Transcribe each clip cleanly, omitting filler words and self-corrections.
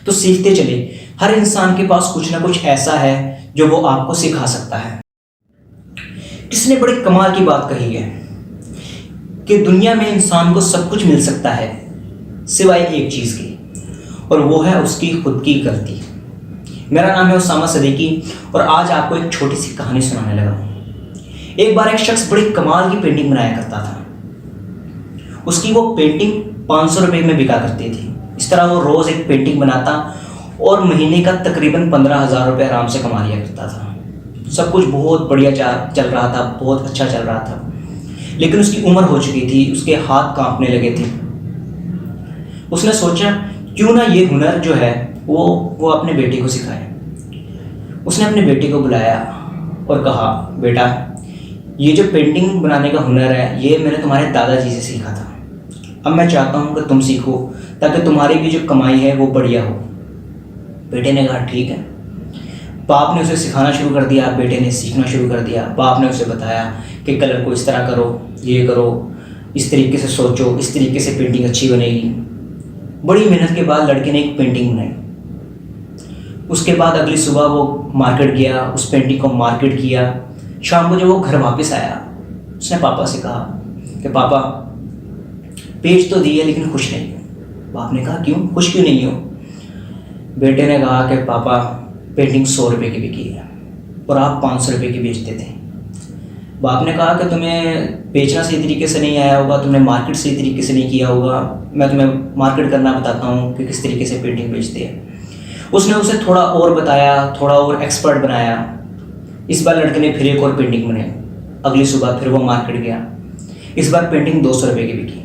तो सीखते चले। हर इंसान के पास कुछ ना कुछ ऐसा है जो वो आपको सिखा सकता है। किसने बड़ी कमाल की बात कही है कि दुनिया में इंसान को सब कुछ मिल सकता है सिवाय एक चीज़ के, और वो है उसकी खुद की गलती। मेरा नाम है उसामा सदीकी और आज आपको एक छोटी सी कहानी सुनाने लगा हूँ। एक बार एक शख्स बड़ी कमाल की पेंटिंग बनाया करता था। उसकी वो पेंटिंग 500 रुपये में बिका करती थी। इस तरह वो रोज़ एक पेंटिंग बनाता और महीने का तकरीबन 15,000 रुपये आराम से कमा लिया करता था। सब कुछ बहुत बढ़िया चल रहा था, बहुत अच्छा चल रहा था। लेकिन उसकी उम्र हो चुकी थी, उसके हाथ कांपने लगे थे। उसने सोचा क्यों ना ये हुनर जो है वो अपने बेटे को सिखाए। उसने अपने बेटे को बुलाया और कहा, बेटा ये जो पेंटिंग बनाने का हुनर है ये मैंने तुम्हारे दादाजी से सीखा था। अब मैं चाहता हूँ कि तुम सीखो ताकि तुम्हारी भी जो कमाई है वो बढ़िया हो। बेटे ने कहा ठीक है। बाप ने उसे सिखाना शुरू कर दिया, बेटे ने सीखना शुरू कर दिया। बाप ने उसे बताया कि कलर को इस तरह करो, ये करो, इस तरीके से सोचो, इस तरीके से पेंटिंग अच्छी बनेगी। बड़ी मेहनत के बाद लड़के ने एक पेंटिंग बनाई। उसके बाद अगली सुबह वो मार्केट गया, उस पेंटिंग को मार्केट किया। शाम को जब वो घर वापस आया उसने पापा से कहा कि पापा बेच तो दी है लेकिन खुश नहीं हूँ। बाप ने कहा क्यों, खुश क्यों नहीं हो? बेटे ने कहा कि पापा पेंटिंग 100 रुपये की बिकी है और आप 500 रुपये की बेचते थे। बाप ने कहा कि तुम्हें बेचना सही तरीके से नहीं आया होगा, तुमने मार्केट सही तरीके से नहीं किया होगा। मैं तुम्हें मार्केट करना बताता हूँ कि किस तरीके से पेंटिंग बेचते हैं। उसने उसे थोड़ा और बताया, थोड़ा और एक्सपर्ट बनाया। इस बार लड़के ने फिर एक और पेंटिंग बनाई। अगली सुबह फिर वो मार्केट गया। इस बार पेंटिंग 200 रुपये की बिकी।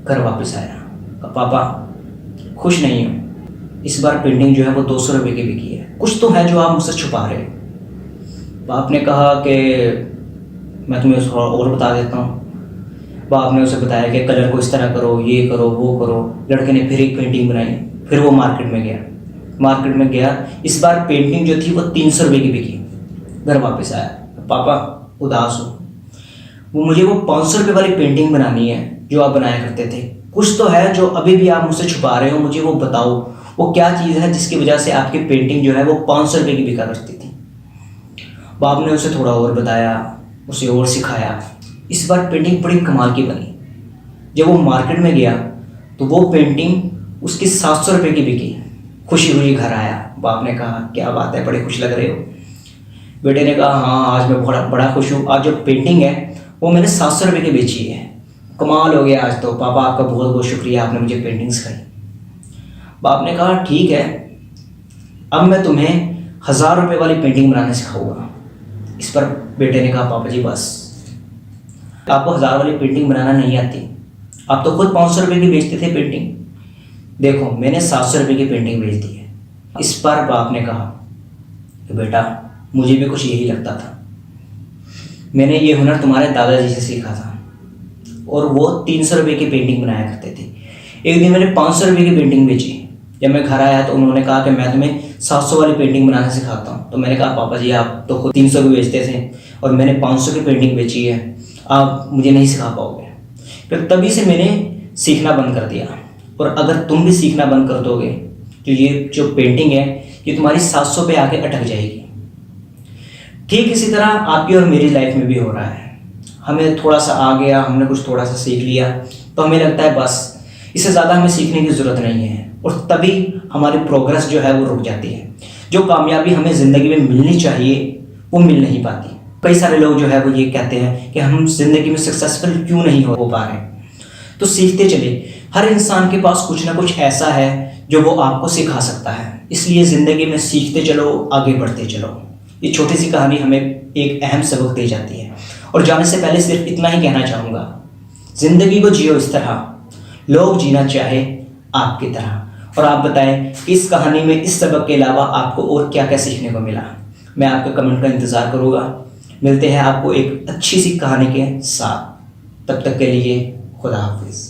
घर वापस आया, कहा पापा खुश नहीं हूँ, इस बार पेंटिंग जो है वो 200 रुपये की बिकी है, कुछ तो है जो आप मुझसे छुपा रहे हो। बाप ने कहा कि मैं तुम्हें थोड़ा और बता देता हूँ। बाप ने उसे बताया कि कलर को इस तरह करो, ये करो, वो करो। लड़के ने फिर एक पेंटिंग बनाई। फिर वो मार्केट में गया। इस बार पेंटिंग जो थी वो 300 रुपये की बिकी। घर वापस आया, पापा उदास हो, मुझे वो 500 रुपये वाली पेंटिंग बनानी है जो आप बनाया करते थे। कुछ तो है जो अभी भी आप मुझसे छुपा रहे हो, मुझे वो बताओ। वो क्या चीज़ है जिसकी वजह से आपकी पेंटिंग जो है वो 500 रुपये की बिका करती थी? बाप ने उसे थोड़ा और बताया, उसे और सिखाया। इस बार पेंटिंग बड़ी कमाल की बनी। जब वो मार्केट में गया तो वो पेंटिंग उसकी 700 रुपये की बिकी। खुशी हुई घर आया। बाप ने कहा क्या बात है, बड़े खुश लग रहे हो। बेटे ने कहा हाँ आज मैं बड़ा खुश हूँ, आज जो पेंटिंग है वो मैंने 700 रुपये की बेची है। कमाल हो गया आज तो, पापा आपका बहुत बहुत शुक्रिया, आपने मुझे पेंटिंग सिखाई। बाप ने कहा ठीक है, अब मैं तुम्हें 1000 रुपये वाली पेंटिंग बनाना सिखाऊंगा। इस पर बेटे ने कहा पापा जी बस, आपको 1000 वाली पेंटिंग बनाना नहीं आती, आप तो खुद 500 रुपये की बेचते थे पेंटिंग। देखो मैंने 700 रुपये की पेंटिंग बेच दी है। इस पर बाप ने कहा कि बेटा मुझे भी कुछ यही लगता था, मैंने ये हुनर तुम्हारे दादाजी से सीखा था और वो 300 रुपये की पेंटिंग बनाया करते थे। एक दिन मैंने 500 रुपये की पेंटिंग बेची। जब मैं घर आया तो उन्होंने कहा कि मैं तुम्हें 700 वाली पेंटिंग बनाना सिखाता हूँ। तो मैंने कहा पापा जी आप तो खुद 300 की बेचते थे और मैंने 500 की पेंटिंग बेची है, आप मुझे नहीं सिखा पाओगे। फिर तभी से मैंने सीखना बंद कर दिया। और अगर तुम भी सीखना बंद कर दोगे तो ये जो पेंटिंग है ये तुम्हारी 700 पे आके अटक जाएगी। ठीक इसी तरह आपकी और मेरी लाइफ में भी हो रहा है। हमें थोड़ा सा आ गया, हमने कुछ थोड़ा सा सीख लिया तो हमें लगता है बस इससे ज़्यादा हमें सीखने की ज़रूरत नहीं है, और तभी हमारी प्रोग्रेस जो है वो रुक जाती है। जो कामयाबी हमें ज़िंदगी में मिलनी चाहिए वो मिल नहीं पाती। कई सारे लोग जो है वो ये कहते हैं कि हम ज़िंदगी में सक्सेसफुल क्यों नहीं हो पा रहे। तो सीखते चले। हर इंसान के पास कुछ ना कुछ ऐसा है जो वो आपको सिखा सकता है। इसलिए ज़िंदगी में सीखते चलो, आगे बढ़ते चलो। ये छोटी सी कहानी हमें एक अहम सबक दे जाती है। और जाने से पहले सिर्फ इतना ही कहना चाहूँगा, ज़िंदगी को जियो इस तरह लोग जीना चाहे आपकी तरह। और आप बताएं कि इस कहानी में इस सबक के अलावा आपको और क्या क्या सीखने को मिला। मैं आपके कमेंट का इंतज़ार करूँगा। मिलते हैं आपको एक अच्छी सी कहानी के साथ। तब तक के लिए खुदा हाफिज़।